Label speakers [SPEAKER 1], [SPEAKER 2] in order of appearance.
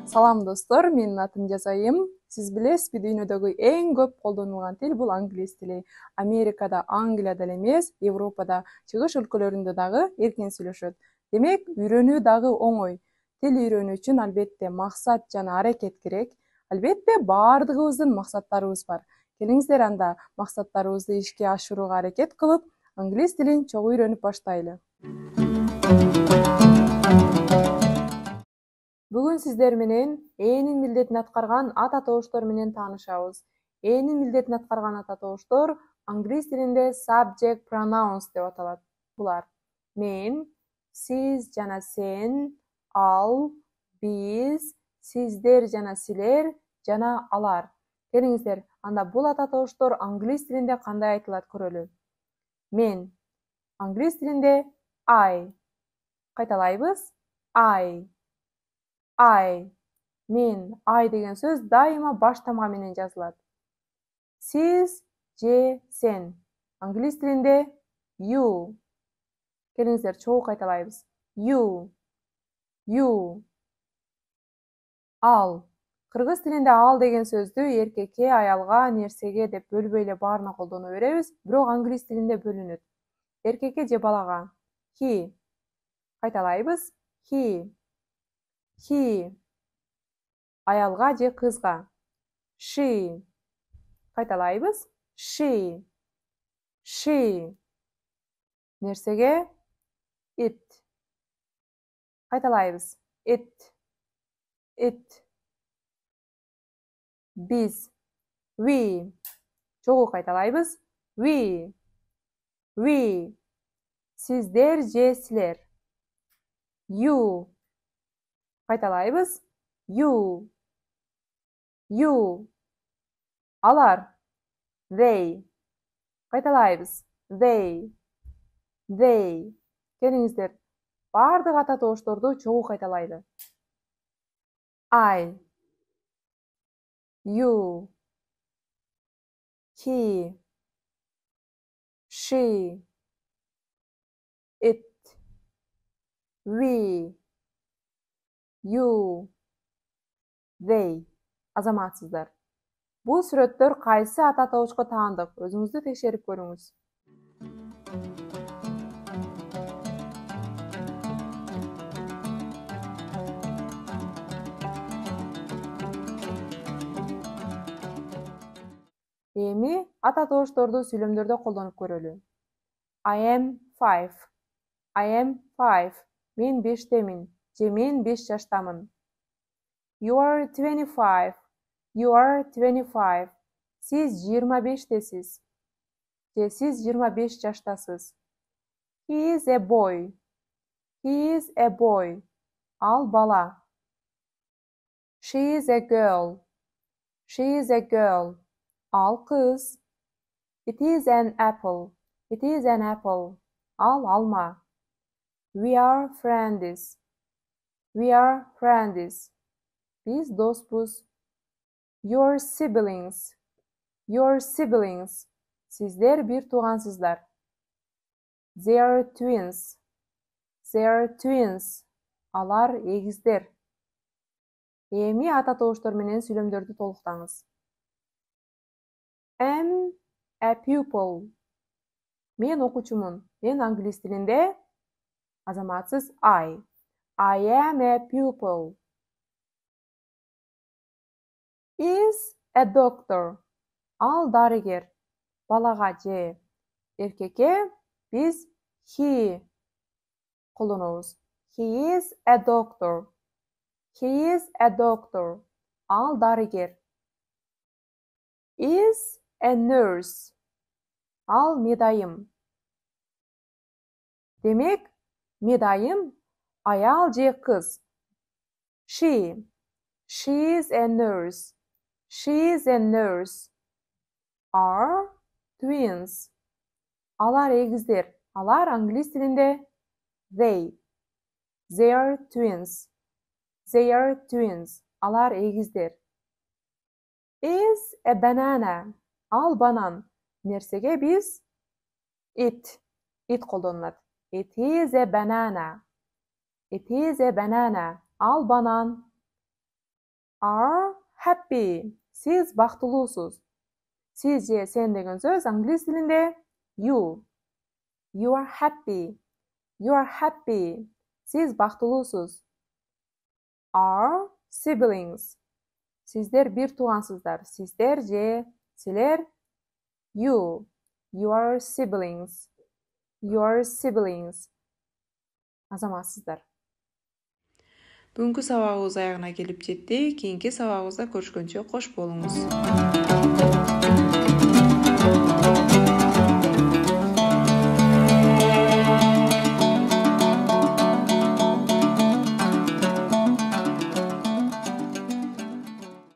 [SPEAKER 1] Салам достор, менин атым Жазайым. Сиз билесизби, дүйнөдөгү эң көп колдонулган тил бул англис тили. Америкада, Англияда эле эмес, Европада, чыгыш өлкөлөрүндө дагы эркин сүйлөшөт. Демек, үйрөнүү дагы оңой. Тил үйрөнүү үчүн албетте максат жана аракет керек. Албетте, баардыгыбыздын максаттарыбыз бар. Келиңиздер анда максаттарыбызды ишке ашырууга аракет кылып, англис тилин чогуу үйрөнүп баштайлы. Бүгүн сиздер менен энин милдетин аткарган ата тобуштор менен таанышабыз. Энин милдетин аткарган ата тобуштор англис тилинде subject pronouns деп аталат. Булар: мен, сиз жана сен, ал, биз, сиздер жана силер жана алар. Келиңиздер, анда бул ата тобуштор англис тилинде кандай айтылат көрөлү. Мен. Англис тилинде I. Кайталайбыз. I. I. Мен, I деген сөз дайыма баш тамга менен жазылат. Сиз же сен. Англис тилинде you. Келиңиздер, чогуу кайталайбыз. You. You. Ал. Кыргыз тилинде ал деген сөздү эркекке, аялга, нерсеге деп бөлбөй эле баарына колдоно беребиз, бирок англис тилинде бөлүнөт. Эркекке же балага. He. Кайталайбыз. He. He. Аялга же кызга. She. Кайталайбыз. She. She. Нерсеге. It. Кайталайбыз. It. It. Биз. We. Чогуу кайталайбыз. We. We. Сиздер же силер. You. Кайталайбыз. You. You. Алар. They. Кайталайбыз. They. They. Келиңиздер, баардык ата тобушторду чогуу кайталайлы. I. You. He. She. It. We. You. They. Азаматсыздар. Бул сүрөттөр кайсы ата тобушка таандык? Өзүңүздү текшерип көрүңүз. Эми ата тобушторду сүйлөмдөрдө колдонуп көрөлү. I am 5. I am 5. Мен 5-темин. Же мен 5 жаштамын. You are 25. You are 25. Сиз 25-тесиз. Же сиз 25 жаштасыз. He is a boy. He is a boy. Ал бала. She is a girl. She is a girl. Ал кыз. It is an apple. It is an apple. Ал алма. We are friends. We are friends. Биз доспуз. Your siblings. Your siblings. Сиздер бир туугансыздар. They are twins. They are twins. Алар эгиздер. Эми ата тобуштор менен сүйлөмдөрдү толуктаңыз. Am a pupil. Мен окуучумун. Мен англис тилинде азаматсыз I. I am a pupil. Is a doctor. Ал дарыгер. Балага же эркекке биз he колдонобуз. He is a doctor. He is a doctor. Ал дарыгер. Is a nurse. Ал медайым. Демек, медайым аял же кыз. She. She is a nurse. She is a nurse. Are twins. Алар эгиздер. Алар англис тилинде they. They are twins. They are twins. Алар эгиздер. Is a banana. Ал банан. Нерсеге биз it. it колдонулат. It is a banana. It is a banana. Ал банан. Are happy. Siz бактылуусуз. Siz же сен деген сөз англис тилинде you. You are happy. You are happy. Siz бактылуусуз. Are siblings. Сиздер бир туугансыздар. Сиздер же силер you. You are siblings. You are siblings. Азаматсыздар.
[SPEAKER 2] Бүгүнкү сабагыбыз аягына келип жетти. Кийинки сабагыбызда көрүшкөнчө кош болуңуз.